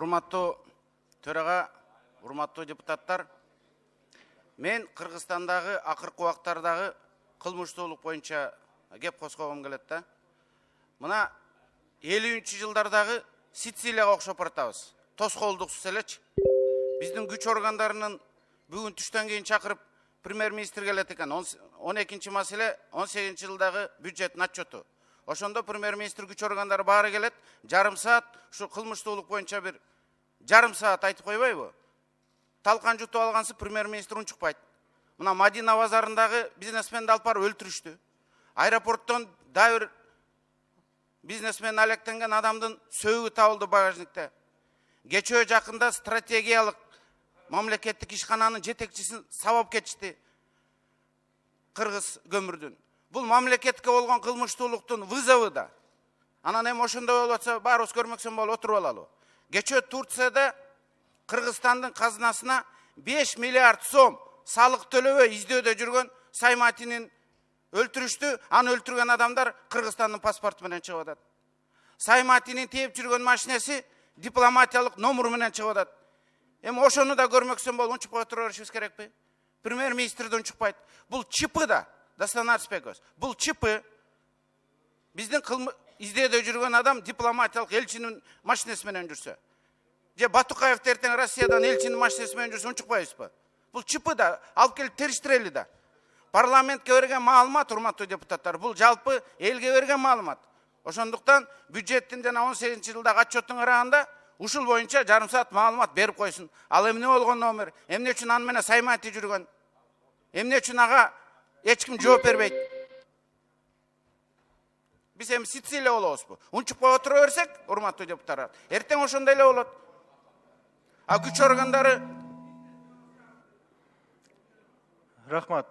Урматтуу төрага, урматтуу депутаттар, мен Кыргызстандагы акыркы убактардагы кылмыштуулук боюнча кеп коскогум келет да. Мына 50-жылдардагы Сицилияга окшоп баратабыз. Тоскоолдуксуз элечи. Биздин күч органдарынын бүгүн түштөн кийин чакырып премьер-министр келет экен. 12-чи маселе 18-жылдагы бюджеттин отчету. Ошондо премьер-министр күч органдары баары келет, жарым саат ушу кылмыштуулук боюнча бир жарым саат айтып койбойбу? Талкан жутуп алгансы премьер-министр унчукпайт. Мына Мадина базарындагы бизнесменди алып барып өлтүрүштү. Аэропорттон дагы бир бизнесмен алектенген адамдын сөөгү табылды багажникте. Кечөө жакында стратегиялык мамлекеттик ишкананын жетекчисин сабап кетишти. Кыргыз көмүрдүн. Бул мамлекетке болгон кылмыштуулуктун вызову да. Анан эми ошондой болуп атса баарыбыз көрмөксөн болуп отуруп алалы. Кечөө Турцияда Кыргызстандын казынасына 5 миллиард сом салык төлөбөй издөөдө жүргөн Сайматинин өлтүрүштү. Аны өлтүргөн адамдар Кыргызстандын паспорту менен чыгып атат. Сайматинин тээп жүргөн машинеси дипломатиялык номер менен чыгып атат. Эми ошону да көрмөксөн болуп унчукпай отура беришибиз керекпи? Премьер-министр да унчукпайт. Бул чипы да, Дастан Арыспеков. Бул чипы биздин издөөдө жүргөн адам дипломатиялык элчинин машинеси менен жүрсө. Же Батукаев эртең Россиядан элчинин машинеси менен жүрсө унчукпайбызбы? Бул чипы да алып келип териштирели да. Парламентке берген маалымат, урматтуу депутаттар, бул жалпы элге берген маалымат. Ошондуктан бюджеттин жана 18-жылдагы отчеттун караганда ушул боюнча жарым саат маалымат берип койсун. Ал эмне болгон номер? Эмне үчүн аны менен Саймати жүргөн? Эмне үчүн ага эч ким жооп бербейт? Биз эми Сицилия болобузбу? Унчукпай отура берсек, урматтуу депутаттар, эртең ошондой эле болот. А күч органдары Рахмат.